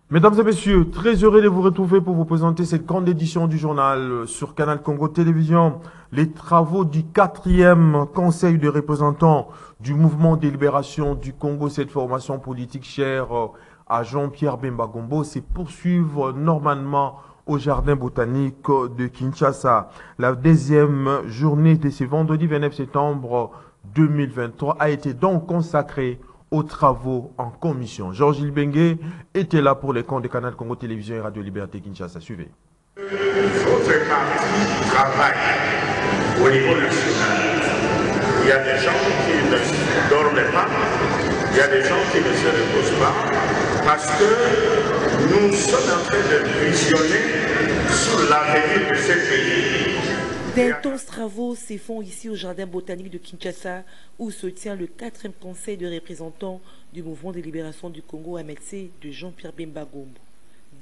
Mesdames et messieurs, très heureux de vous retrouver pour vous présenter cette grande édition du journal sur Canal Congo Télévision. Les travaux du 4e Conseil de représentants du mouvement de libération du Congo, cette formation politique chère à Jean-Pierre Bemba Gombo, se poursuivent normalement au Jardin botanique de Kinshasa. La deuxième journée de ce vendredi 29 septembre 2023 a été donc consacrée aux travaux en commission. Georges Ilbengue était là pour les comptes de Canal Congo Télévision et Radio Liberté Kinshasa. Suivez. Votre parti travaille au niveau national. Il y a des gens qui ne dorment pas, il y a des gens qui ne se reposent pas, parce que nous sommes en train de visionner sur l'avenir de ce pays. D'intenses travaux se font ici au Jardin botanique de Kinshasa, où se tient le 4e conseil de représentants du mouvement de libération du Congo MLC de Jean-Pierre Bemba Gombo.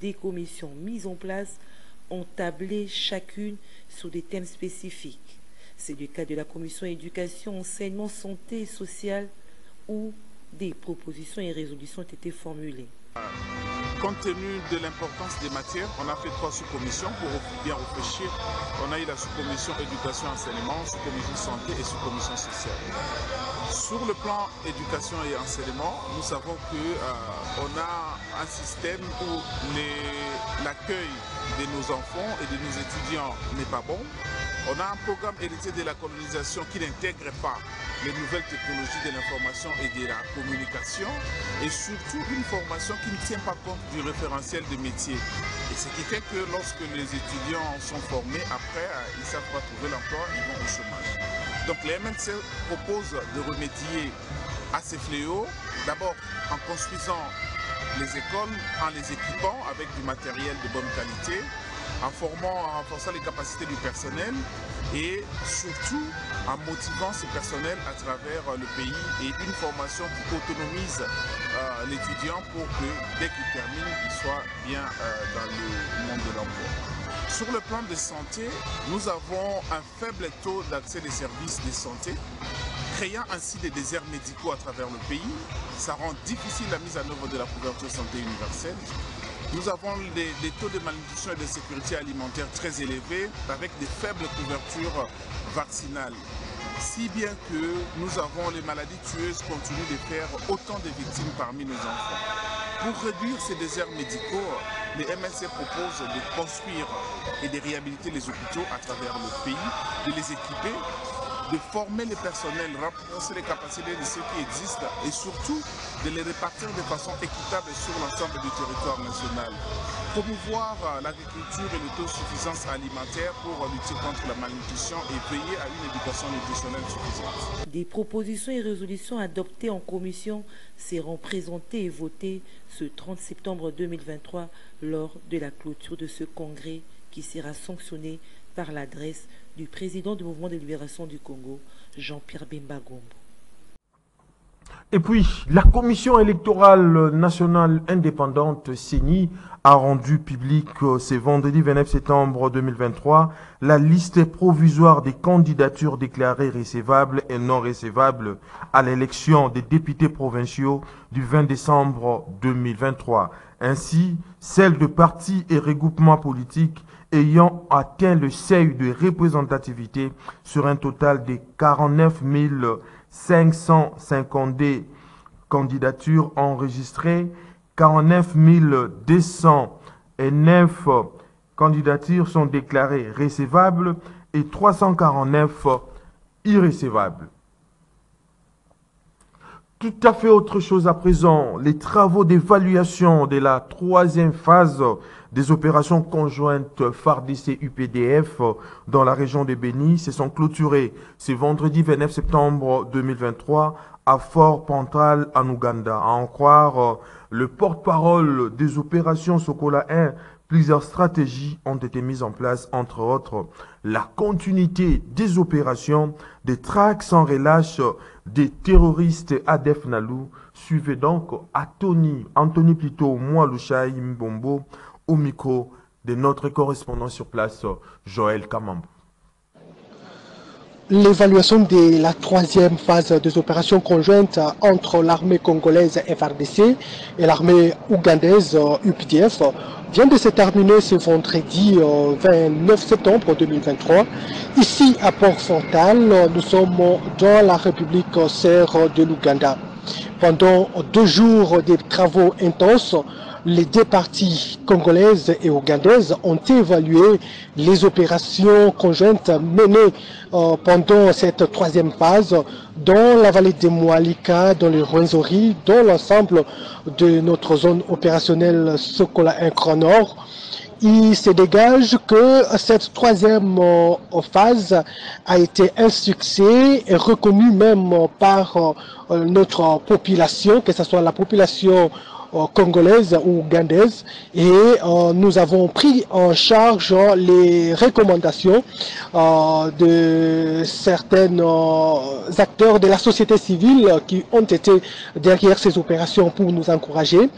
Des commissions mises en place ont tablé chacune sur des thèmes spécifiques. C'est le cas de la commission éducation, enseignement, santé et social, où des propositions et résolutions ont été formulées. Compte tenu de l'importance des matières, on a fait 3 sous-commissions pour bien réfléchir. On a eu la sous-commission éducation enseignement, sous-commission santé et sous-commission sociale. Sur le plan éducation et enseignement, nous savons qu'on a un système où l'accueil de nos enfants et de nos étudiants n'est pas bon. On a un programme hérité de la colonisation qui n'intègre pas les nouvelles technologies de l'information et de la communication, et surtout une formation qui ne tient pas compte du référentiel de métier. Et ce qui fait que lorsque les étudiants sont formés, après, ils ne savent pas trouver l'emploi, ils vont au chômage. Donc les MNC proposent de remédier à ces fléaux, d'abord en construisant les écoles, en les équipant avec du matériel de bonne qualité, en renforçant les capacités du personnel et surtout en motivant ces personnels à travers le pays, et une formation qui autonomise l'étudiant pour que dès qu'il termine, il soit bien dans le monde de l'emploi. Sur le plan de santé, nous avons un faible taux d'accès des services de santé, créant ainsi des déserts médicaux à travers le pays. Ça rend difficile la mise en œuvre de la couverture santé universelle. Nous avons des taux de malnutrition et de sécurité alimentaire très élevés, avec des faibles couvertures vaccinales. Si bien que nous avons les maladies tueuses continuent de faire autant de victimes parmi nos enfants. Pour réduire ces déserts médicaux, les MLC proposent de construire et de réhabiliter les hôpitaux à travers le pays, de les équiper, de former les personnels, renforcer les capacités de ceux qui existent et surtout de les répartir de façon équitable sur l'ensemble du territoire national. Promouvoir l'agriculture et l'autosuffisance alimentaire pour lutter contre la malnutrition et veiller à une éducation nutritionnelle suffisante. Des propositions et résolutions adoptées en commission seront présentées et votées ce 30 septembre 2023 lors de la clôture de ce congrès qui sera sanctionné par l'adresse du président du mouvement de libération du Congo, Jean-Pierre Bemba Gombo. Et puis, la Commission électorale nationale indépendante, CENI, a rendu public ce vendredi 29 septembre 2023 la liste provisoire des candidatures déclarées recevables et non recevables à l'élection des députés provinciaux du 20 décembre 2023. Ainsi, celles de partis et regroupements politiques ayant atteint le seuil de représentativité sur un total de 49 552 candidatures enregistrées, 49 209 candidatures sont déclarées recevables et 349 irrecevables. Tout à fait autre chose à présent, les travaux d'évaluation de la 3e phase des opérations conjointes FARDC-UPDF dans la région de Béni se sont clôturés ce vendredi 29 septembre 2023 à Fort Pentral en Ouganda. À en croire le porte-parole des opérations Sokola 1, plusieurs stratégies ont été mises en place, entre autres la continuité des opérations, des traques sans relâche des terroristes ADF Nalou. Suivez donc Anthony plutôt Moualouchaï Mbombo au micro de notre correspondant sur place, Joël Kamambo. l'évaluation de la troisième phase des opérations conjointes entre l'armée congolaise FARDC et l'armée ougandaise UPDF vient de se terminer ce vendredi 29 septembre 2023. Ici à Port-Frontal, nous sommes dans la République sœur de l'Ouganda. Pendant 2 jours de travaux intenses, les deux parties congolaises et ougandaises ont évalué les opérations conjointes menées pendant cette troisième phase dans la vallée de Moalika, dans les Rwenzori, dans l'ensemble de notre zone opérationnelle Sokola 1 Grand Nord. Il se dégage que cette troisième phase a été un succès et reconnu même par notre population, que ce soit la population congolaise ou ougandaise, et nous avons pris en charge les recommandations de certains acteurs de la société civile qui ont été derrière ces opérations pour nous encourager.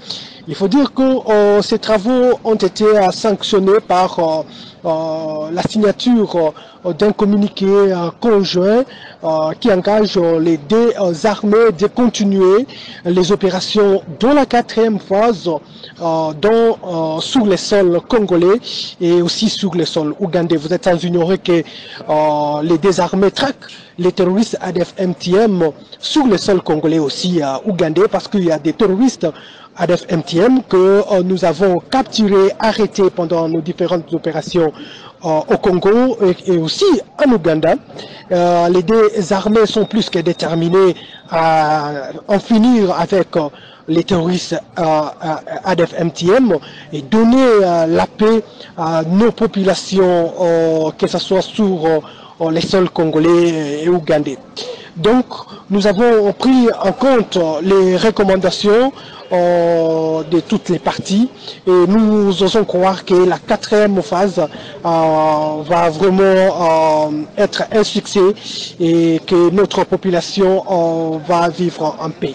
Il faut dire que ces travaux ont été sanctionnés par la signature d'un communiqué conjoint qui engage les deux armées de continuer les opérations dans la 4e phase sur les sols congolais et aussi sur les sols ougandais. Vous êtes sans ignorer que les deux armées traquent les terroristes ADF-MTM sur les sols congolais aussi ougandais, parce qu'il y a des terroristes ADF-MTM que nous avons capturés, arrêtés pendant nos différentes opérations au Congo et aussi en Ouganda. Les deux armées sont plus que déterminées à en finir avec les terroristes ADF-MTM et donner la paix à nos populations, que ce soit sur les sols congolais et ougandais. Donc, nous avons pris en compte les recommandations de toutes les parties et nous osons croire que la 4e phase va vraiment être un succès et que notre population va vivre en paix.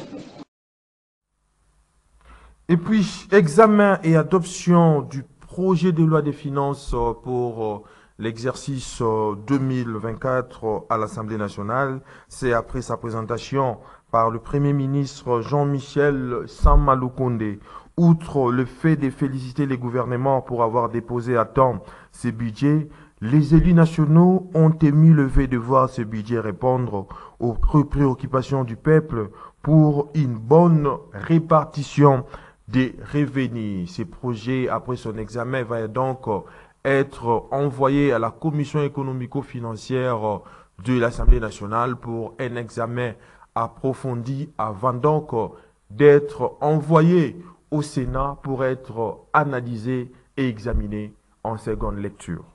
Et puis, examen et adoption du projet de loi des finances pour l'exercice 2024 à l'Assemblée nationale. C'est après sa présentation par le Premier ministre Jean-Michel Samaloukonde. Outre le fait de féliciter les gouvernements pour avoir déposé à temps ces budgets, les élus nationaux ont émis le vœu de voir ce budget répondre aux préoccupations du peuple pour une bonne répartition des revenus. Ce projet, après son examen, va donc être envoyé à la Commission économico-financière de l'Assemblée nationale pour un examen approfondi avant donc d'être envoyé au Sénat pour être analysé et examiné en seconde lecture.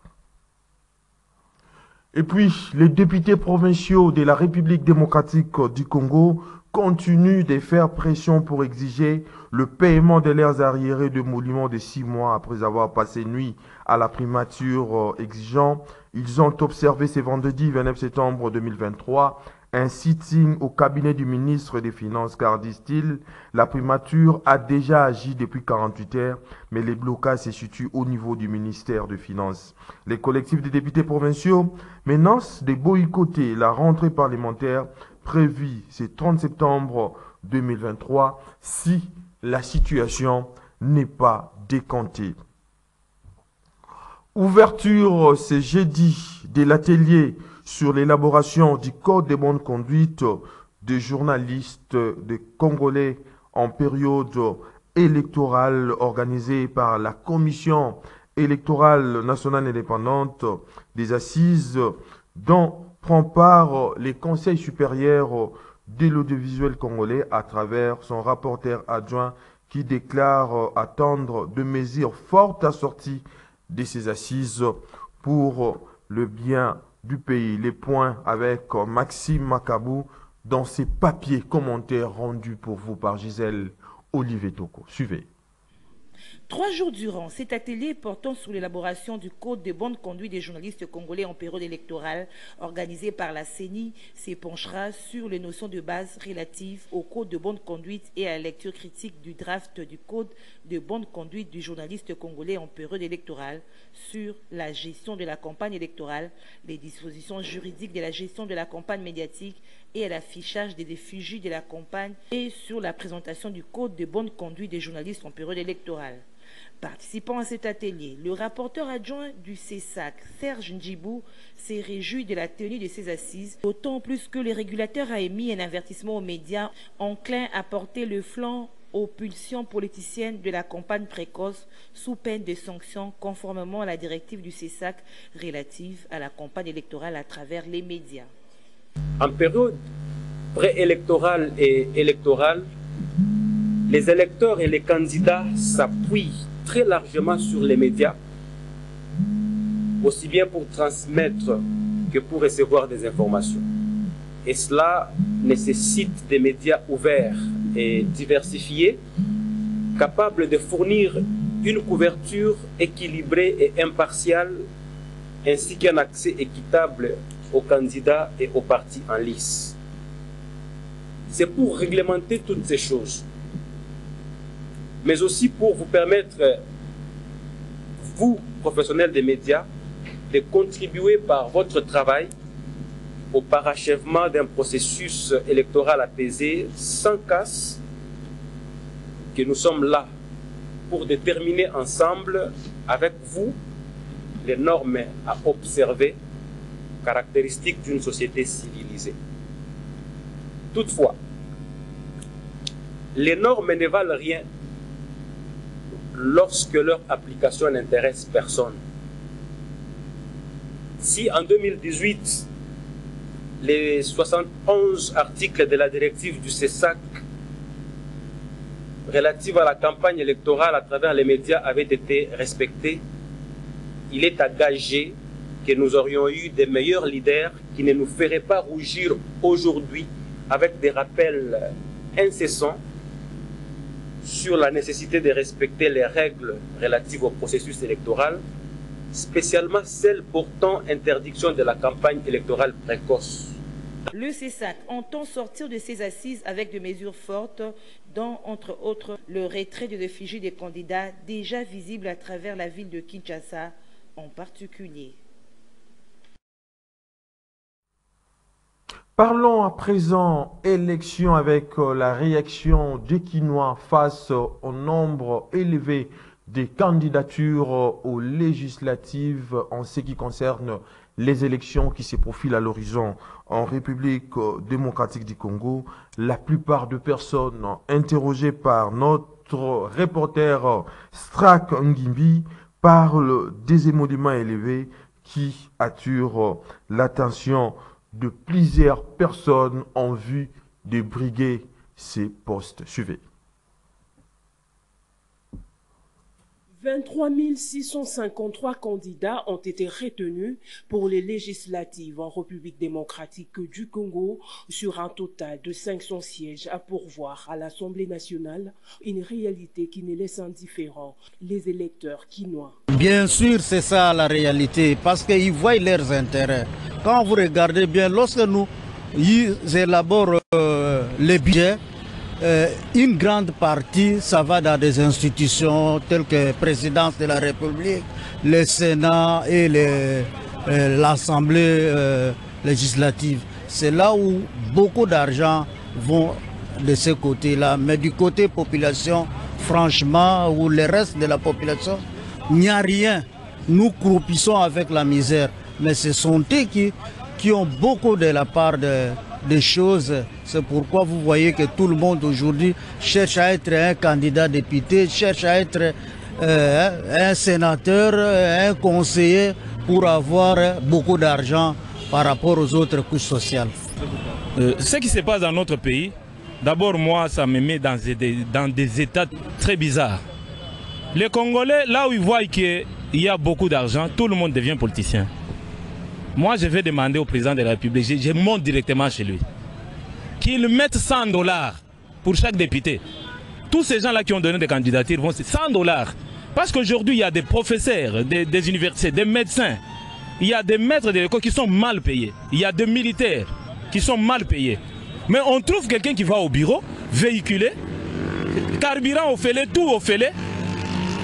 Et puis, les députés provinciaux de la République démocratique du Congo continuent de faire pression pour exiger le paiement de leurs arriérés de monument de 6 mois après avoir passé nuit à la primature exigeant. Ils ont observé ce vendredi 29 septembre 2023 un sitting au cabinet du ministre des Finances car, disent-ils, la primature a déjà agi depuis 48 heures, mais les blocages se situent au niveau du ministère des Finances. Les collectifs des députés provinciaux menacent de boycotter la rentrée parlementaire prévue ce 30 septembre 2023 si la situation n'est pas décantée. Ouverture ce jeudi de l'atelier sur l'élaboration du code de bonne conduite des journalistes de Congolais en période électorale organisée par la Commission électorale nationale indépendante des assises dont prend part les conseils supérieurs de l'audiovisuel congolais à travers son rapporteur adjoint qui déclare attendre de mesures fortes assorties de ces assises pour le bien du pays. Les points avec Maxime Makabou dans ses papiers commentaires rendus pour vous par Gisèle Olivier Toko. Suivez. 3 jours durant, cet atelier portant sur l'élaboration du code de bonne conduite des journalistes congolais en période électorale, organisé par la CENI, s'épanchera sur les notions de base relatives au code de bonne conduite et à la lecture critique du draft du code de bonne conduite du journaliste congolais en période électorale, sur la gestion de la campagne électorale, les dispositions juridiques de la gestion de la campagne médiatique et à l'affichage des réfugiés de la campagne et sur la présentation du code de bonne conduite des journalistes en période électorale. Participant à cet atelier, le rapporteur adjoint du CESAC, Serge Ndjibou, s'est réjoui de la tenue de ces assises, d'autant plus que le régulateur a émis un avertissement aux médias enclin à porter le flanc aux pulsions politiciennes de la campagne précoce sous peine de sanctions conformément à la directive du CESAC relative à la campagne électorale à travers les médias. En période préélectorale et électorale, les électeurs et les candidats s'appuient très largement sur les médias, aussi bien pour transmettre que pour recevoir des informations. Et cela nécessite des médias ouverts et diversifiés, capables de fournir une couverture équilibrée et impartiale, ainsi qu'un accès équitable aux candidats et aux partis en lice. C'est pour réglementer toutes ces choses, mais aussi pour vous permettre, vous, professionnels des médias, de contribuer par votre travail au parachèvement d'un processus électoral apaisé, sans casse, que nous sommes là pour déterminer ensemble, avec vous, les normes à observer, caractéristiques d'une société civilisée. Toutefois, les normes ne valent rien lorsque leur application n'intéresse personne. Si en 2018, les 71 articles de la directive du CESAC relative à la campagne électorale à travers les médias avaient été respectés, il est à gager que nous aurions eu des meilleurs leaders qui ne nous feraient pas rougir aujourd'hui avec des rappels incessants sur la nécessité de respecter les règles relatives au processus électoral, spécialement celles portant interdiction de la campagne électorale précoce. Le CESAC entend sortir de ces assises avec des mesures fortes, dont, entre autres, le retrait de réfugiés des candidats déjà visibles à travers la ville de Kinshasa en particulier. Parlons à présent élection avec la réaction des Kinois face au nombre élevé des candidatures aux législatives en ce qui concerne les élections qui se profilent à l'horizon en République démocratique du Congo. La plupart des personnes interrogées par notre reporter Strak Ngimbi parlent des émoluments élevés qui attirent l'attention de plusieurs personnes en vue de briguer ces postes. Suivez. 23 653 candidats ont été retenus pour les législatives en République démocratique du Congo sur un total de 500 sièges à pourvoir à l'Assemblée nationale, une réalité qui ne laisse indifférents les électeurs kinois. Bien sûr, c'est ça la réalité, parce qu'ils voient leurs intérêts. Quand vous regardez bien, lorsque nous élaborons les budgets, une grande partie, ça va dans des institutions telles que la présidence de la République, le Sénat et l'Assemblée législative. C'est là où beaucoup d'argent vont de ce côté-là. Mais du côté population, franchement, ou le reste de la population, il n'y a rien. Nous croupissons avec la misère. Mais ce sont eux qui ont beaucoup de la part des choses. C'est pourquoi vous voyez que tout le monde aujourd'hui cherche à être un candidat député, cherche à être un sénateur, un conseiller pour avoir beaucoup d'argent par rapport aux autres couches sociales. Ce qui se passe dans notre pays, d'abord moi ça me met dans des états très bizarres. Les Congolais, là où ils voient qu'il y a beaucoup d'argent, tout le monde devient politicien. Moi, je vais demander au président de la République, je monte directement chez lui, qu'il mette 100 $ pour chaque député. Tous ces gens-là qui ont donné des candidatures vont, c'est 100 $. Parce qu'aujourd'hui, il y a des professeurs des universités, des médecins, il y a des maîtres de l'école qui sont mal payés. Il y a des militaires qui sont mal payés. Mais on trouve quelqu'un qui va au bureau, véhiculer, carburant au fêlé, tout au fêlé.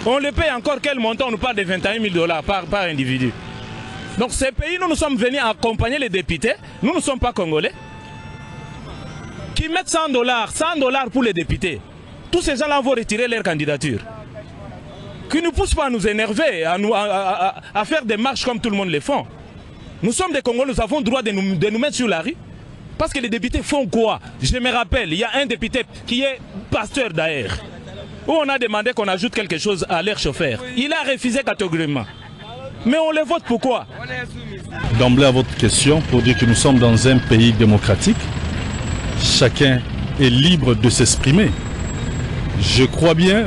On le paye encore quel montant? On nous parle de 21 000 $ par individu. Donc ces pays, nous sommes venus accompagner les députés. Nous ne sommes pas congolais. Qui mettent 100 $ pour les députés. Tous ces gens-là vont retirer leur candidature. Qui ne poussent pas à nous énerver, à faire des marches comme tout le monde les font. Nous sommes des Congolais, nous avons le droit de nous mettre sur la rue. Parce que les députés font quoi? Je me rappelle, il y a un député qui est pasteur d'ailleurs, où on a demandé qu'on ajoute quelque chose à l'air chauffeur. Il a refusé catégoriquement. Mais on les vote pourquoi? D'emblée à votre question, pour dire que nous sommes dans un pays démocratique, chacun est libre de s'exprimer. Je crois bien,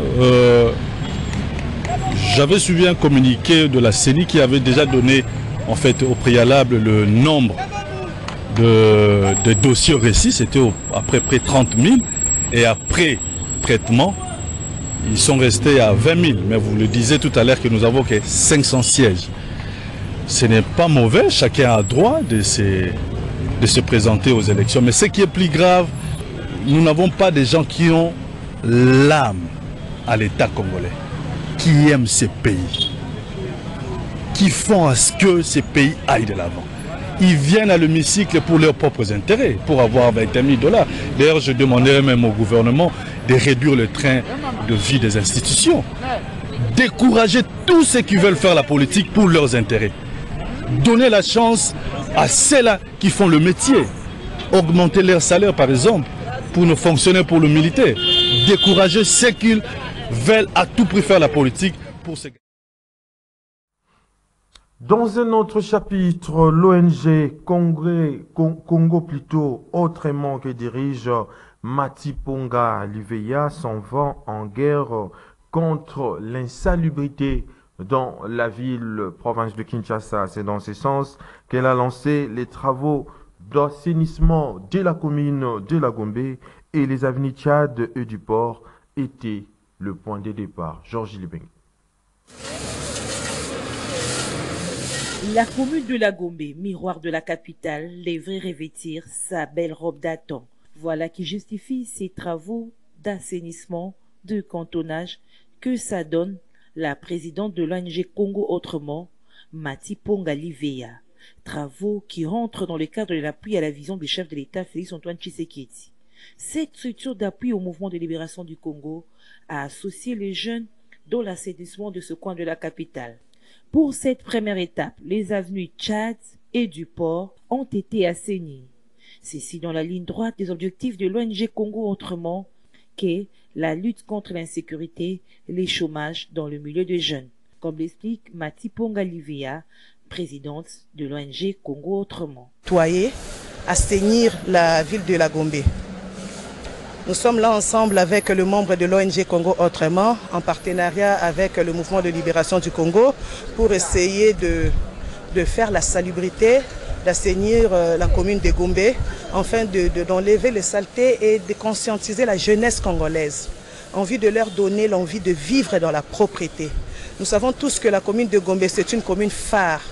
j'avais suivi un communiqué de la CENI qui avait déjà donné en fait au préalable le nombre de dossiers récits, c'était à peu près 30 000, et après traitement, ils sont restés à 20 000. Mais vous le disiez tout à l'heure que nous avons que 500 sièges. Ce n'est pas mauvais, chacun a droit de se présenter aux élections. Mais ce qui est plus grave, nous n'avons pas des gens qui ont l'âme à l'État congolais, qui aiment ces pays, qui font à ce que ces pays aillent de l'avant. Ils viennent à l'hémicycle pour leurs propres intérêts, pour avoir 21 000 $. D'ailleurs, je demanderais même au gouvernement de réduire le train de vie des institutions. Décourager tous ceux qui veulent faire la politique pour leurs intérêts. Donner la chance à ceux-là qui font le métier. Augmenter leur salaire, par exemple, pour nos fonctionnaires, pour le militaire. Décourager ceux qui veulent à tout prix faire la politique pour ces... Dans un autre chapitre, l'ONG Congo plutôt autrement que dirige Matiponga Liveya s'en va en guerre contre l'insalubrité dans la ville-province de Kinshasa. C'est dans ce sens qu'elle a lancé les travaux d'assainissement de la commune de la Gombe et les avenues Tchad et du port étaient le point de départ. Georges Libeng. La commune de la Gombe, miroir de la capitale, devrait revêtir sa belle robe d'antan. Voilà qui justifie ces travaux d'assainissement, de cantonnage que ça donne la présidente de l'ONG Congo Autrement, Matiponga Liveya. Travaux qui rentrent dans le cadre de l'appui à la vision du chef de l'État Félix-Antoine Tshisekedi. Cette structure d'appui au mouvement de libération du Congo a associé les jeunes dans l'assainissement de ce coin de la capitale. Pour cette première étape, les avenues Tchad et du port ont été assainies. Ceci dans la ligne droite des objectifs de l'ONG Congo Autrement, qu'est la lutte contre l'insécurité et le chômage dans le milieu des jeunes, comme l'explique Matiponga Liveya, présidente de l'ONG Congo Autrement. Assainir la ville de la Gombe. Nous sommes là ensemble avec le membre de l'ONG Congo Autrement, en partenariat avec le mouvement de libération du Congo, pour essayer de faire la salubrité, d'assainir la commune de Gombe, afin d'enlever les saletés et de conscientiser la jeunesse congolaise, envie de leur donner l'envie de vivre dans la propreté. Nous savons tous que la commune de Gombe, c'est une commune phare.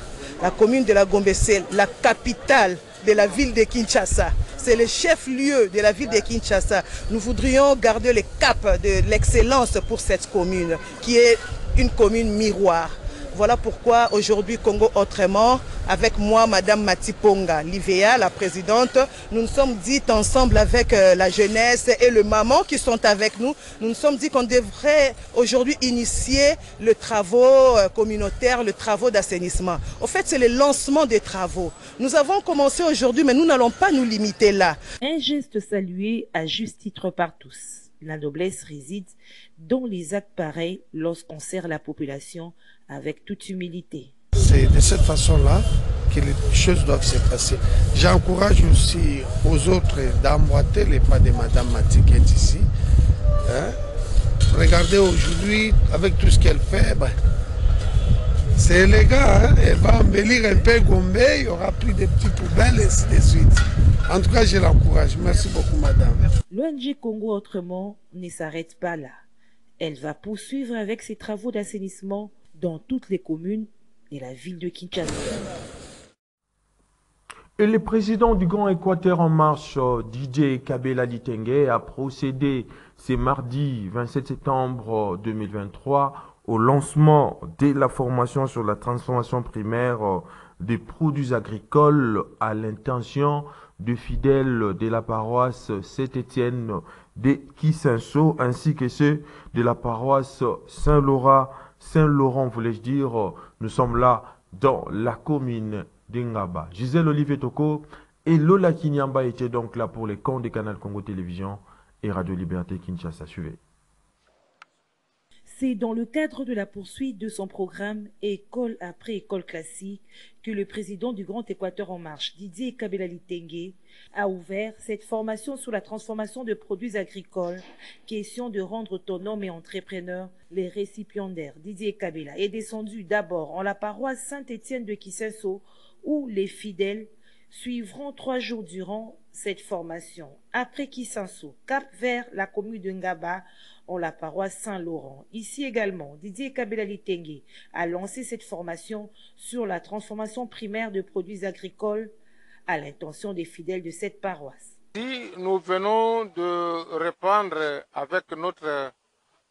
La commune de la Gombe, c'est la capitale de la ville de Kinshasa. C'est le chef-lieu de la ville de Kinshasa. Nous voudrions garder le cap de l'excellence pour cette commune, qui est une commune miroir. Voilà pourquoi aujourd'hui Congo Autrement, avec moi, Madame Matiponga Liveya, la présidente, nous nous sommes dit ensemble avec la jeunesse et le maman qui sont avec nous, nous nous sommes dit qu'on devrait aujourd'hui initier le travaux communautaire, le travaux d'assainissement. Au fait, c'est le lancement des travaux. Nous avons commencé aujourd'hui, mais nous n'allons pas nous limiter là. Un geste salué à juste titre par tous. La noblesse réside dans les actes pareils lorsqu'on sert la population avec toute humilité. C'est de cette façon-là que les choses doivent se passer. J'encourage aussi aux autres d'emboîter les pas de Madame Mati qui est ici. Regardez aujourd'hui, avec tout ce qu'elle fait, c'est élégant. Elle va embellir un peu Gombe, il y aura plus de petites poubelles et ainsi de suite. En tout cas, je l'encourage. Merci beaucoup, madame. L'ONG Congo Autrement ne s'arrête pas là. Elle va poursuivre avec ses travaux d'assainissement dans toutes les communes et la ville de Kinshasa. Et le président du Grand Équateur en marche, DJ Kabela Litenge, a procédé ce mardi 27 septembre 2023 au lancement de la formation sur la transformation primaire des produits agricoles à l'intention de fidèles de la paroisse Saint-Étienne de Kisenso ainsi que ceux de la paroisse Saint-Laurent, voulais-je dire. Nous sommes là dans la commune d'Ingaba. Gisèle Olivier Toko et Lola Kinyamba étaient donc là pour les comptes des canaux Congo Télévision et Radio Liberté Kinshasa. Suivez. C'est dans le cadre de la poursuite de son programme École après école classique que le président du Grand Équateur en marche, Didier Kabela Litenge, a ouvert cette formation sur la transformation de produits agricoles. Question de rendre autonomes et entrepreneurs les récipiendaires. Didier Kabela est descendu d'abord en la paroisse Saint-Étienne de Kisenso, où les fidèles suivront 3 jours durant cette formation. Après Kisenso, cap vers la commune de Ngaba, en la paroisse Saint-Laurent. Ici également, Didier Kabela Litenge a lancé cette formation sur la transformation primaire de produits agricoles à l'intention des fidèles de cette paroisse. Si nous venons de reprendre avec notre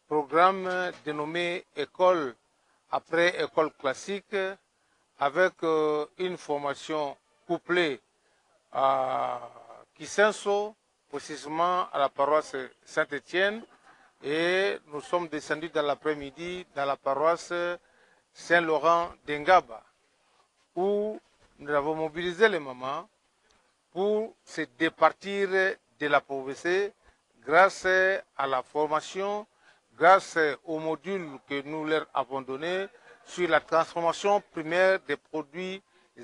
programme dénommé École après école classique, avec une formation couplée à Kisenso, précisément à la paroisse Saint-Étienne, et nous sommes descendus dans l'après-midi dans la paroisse Saint-Laurent d'Engaba, où nous avons mobilisé les mamans pour se départir de la pauvreté grâce à la formation, grâce aux modules que nous leur avons donnés sur la transformation primaire des produits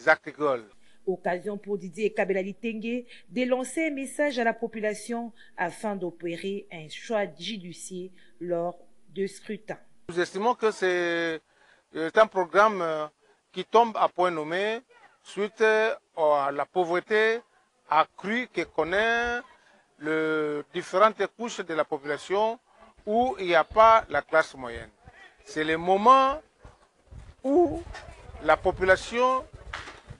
agricoles. Occasion pour Didier Kabela Litenge de lancer un message à la population afin d'opérer un choix judicieux lors de scrutin. Nous estimons que c'est un programme qui tombe à point nommé suite à la pauvreté accrue que connaît les différentes couches de la population où il n'y a pas la classe moyenne. C'est le moment où la population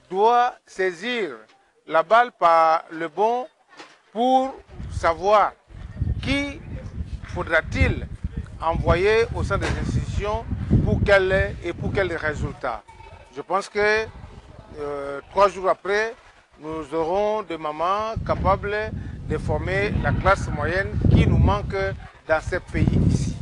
doit saisir la balle par le bon pour savoir qui faudra-t-il envoyer au sein des institutions pour quel résultat. Je pense que 3 jours après, nous aurons des mamans capables de former la classe moyenne qui nous manque dans ce pays ici.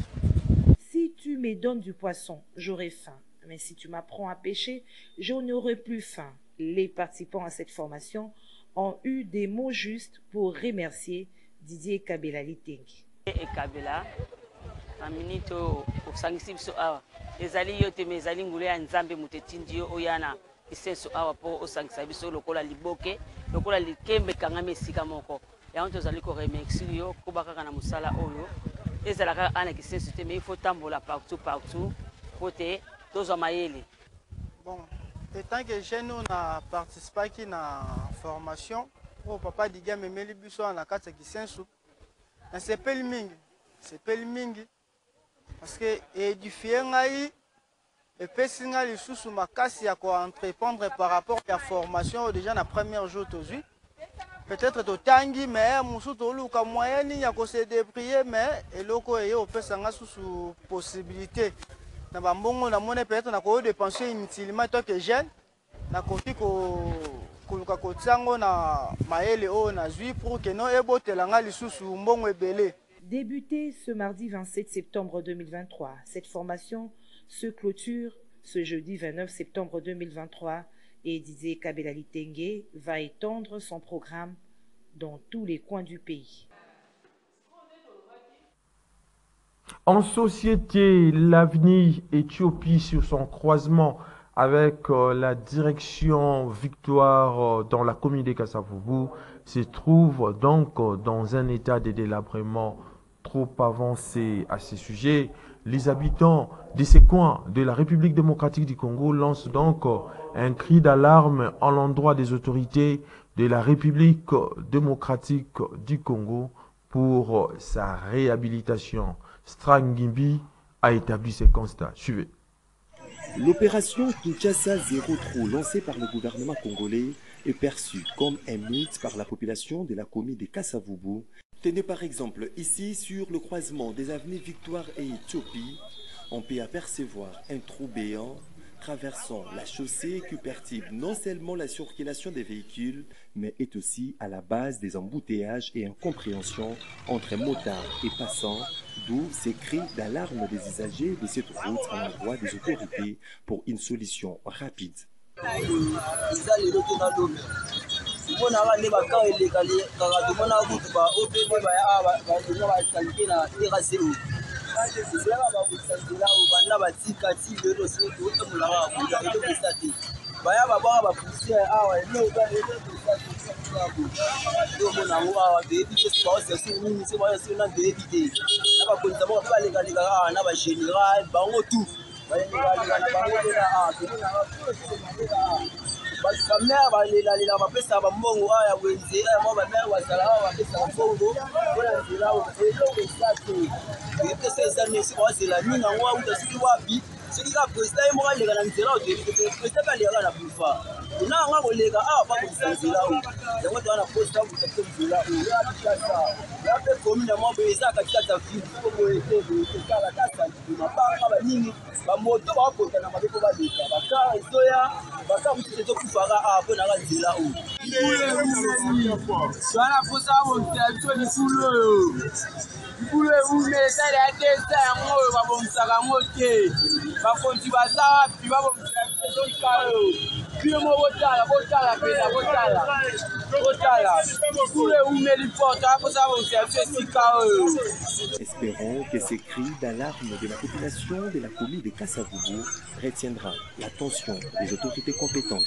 Si tu me donnes du poisson, j'aurai faim. Mais si tu m'apprends à pêcher, je n'aurai plus faim. Les participants à cette formation ont eu des mots justes pour remercier Didier Kabela Litenge. Kabela, aminito osangisi biso awa. Ezali yote mezali ngule ya nzambe mutetindi oyana isenso awa po osangisa biso lokola liboke, lokola likembe kangame sika moko. Ya onto zali ko remercier yo ko bakaka na musala oyo. Ezalaka ana kisenso te mais il faut tambola partout côté tozo mayele. Bon, étant que jeune on a participé à la formation, au papa Diga memeli biso na kati Kisenso. C'est pas le mingi. Parce que édifier ngai et pesinga li susu makasi ya ko entreprendre par rapport à la formation déjà na premier jour aujourd'hui. Peut-être to tangi mais musu to luka moyen ya ko se débrouiller mais eloko e opesanga susu possibilité. Na bambongo na mone peut-être na ko dépenser inutilement toi que jeune na kofi ko luka ko tsango na maele o na zui pour que no ebotelanga lisusu mbongo ebele. Débuté ce mardi 27 septembre 2023, cette formation se clôture ce jeudi 29 septembre 2023 et Didier Kabela Litenge va étendre son programme dans tous les coins du pays. En société, l'avenir Éthiopie sur son croisement avec la direction Victoire dans la commune de Kassavubu se trouve donc dans un état de délabrement trop avancé à ce sujet. Les habitants de ces coins de la République démocratique du Congo lancent donc un cri d'alarme à l'endroit des autorités de la République démocratique du Congo pour sa réhabilitation. Strangimbi a établi ses constats. Suivez. L'opération Kinshasa Zéro Trou lancée par le gouvernement congolais est perçue comme un mythe par la population de la commune de Kassavubu. Tenez par exemple ici sur le croisement des avenues Victoire et Éthiopie, on peut apercevoir un trou béant traversant la chaussée qui perturbe non seulement la circulation des véhicules, mais est aussi à la base des embouteillages et incompréhensions entre motards et passants, d'où ces cris d'alarme des usagers de cette route à l'endroit des autorités pour une solution rapide. Espérons que ces cris d'alarme de la population de la commune de Kassavubu retiendra l'attention des autorités compétentes.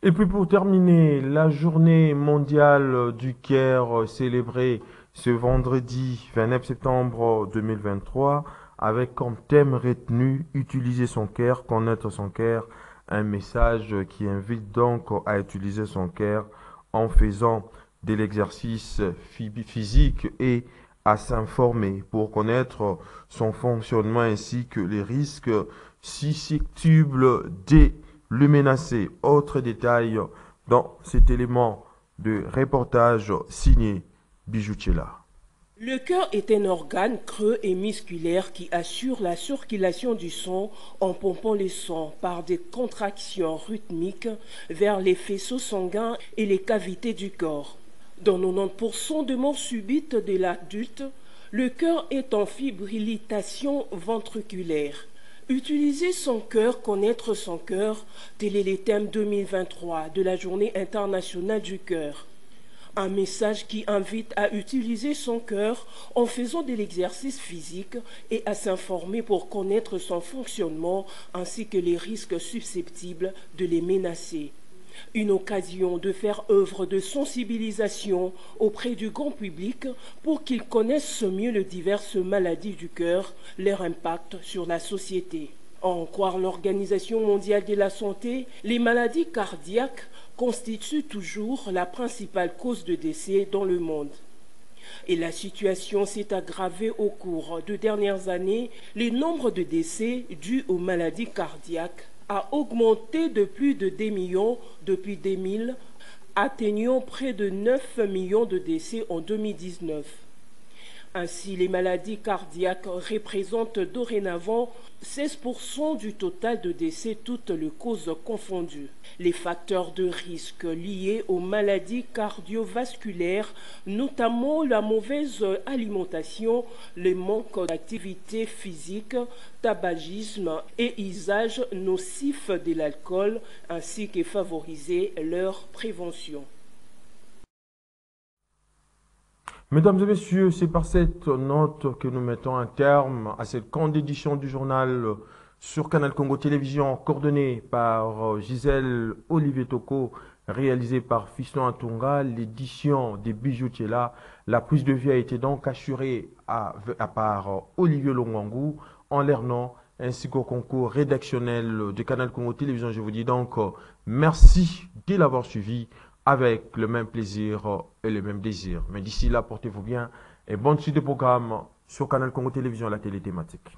Et puis pour terminer, la journée mondiale du Caire célébrée ce vendredi 29 septembre 2023 avec comme thème retenu « Utiliser son cœur, connaître son cœur », un message qui invite donc à utiliser son cœur en faisant de l'exercice physique et à s'informer pour connaître son fonctionnement ainsi que les risques susceptibles de le menacer. Autre détail dans cet élément de reportage signé Bijoutiela. Le cœur est un organe creux et musculaire qui assure la circulation du sang en pompant le sang par des contractions rythmiques vers les faisceaux sanguins et les cavités du corps. Dans 90% de morts subites de l'adulte, le cœur est en fibrillation ventriculaire. Utiliser son cœur, connaître son cœur, tel est le thème 2023 de la Journée internationale du cœur. Un message qui invite à utiliser son cœur en faisant de l'exercice physique et à s'informer pour connaître son fonctionnement ainsi que les risques susceptibles de les menacer. Une occasion de faire œuvre de sensibilisation auprès du grand public pour qu'ils connaissent mieux les diverses maladies du cœur, leur impact sur la société. En croire l'Organisation mondiale de la santé, les maladies cardiaques constituent toujours la principale cause de décès dans le monde. Et la situation s'est aggravée au cours des dernières années. Le nombre de décès dus aux maladies cardiaques a augmenté de plus de 10 millions depuis 2000, atteignant près de 9 millions de décès en 2019. Ainsi, les maladies cardiaques représentent dorénavant 16% du total de décès, toutes les causes confondues. Les facteurs de risque liés aux maladies cardiovasculaires, notamment la mauvaise alimentation, le manque d'activité physique, tabagisme et usage nocif de l'alcool, ainsi que favoriser leur prévention. Mesdames et messieurs, c'est par cette note que nous mettons un terme à cette grande édition du journal sur Canal Congo Télévision, coordonnée par Gisèle Olivier Toko, réalisée par Fiston Atunga, l'édition des Bijoutiela. La prise de vie a été donc assurée par Olivier Longwangou en leur nom, ainsi qu'au concours rédactionnel de Canal Congo Télévision. Je vous dis donc merci de l'avoir suivi avec le même plaisir et le même désir. Mais d'ici là, portez-vous bien Et bonne suite de programme sur Canal Congo Télévision, la télé thématique.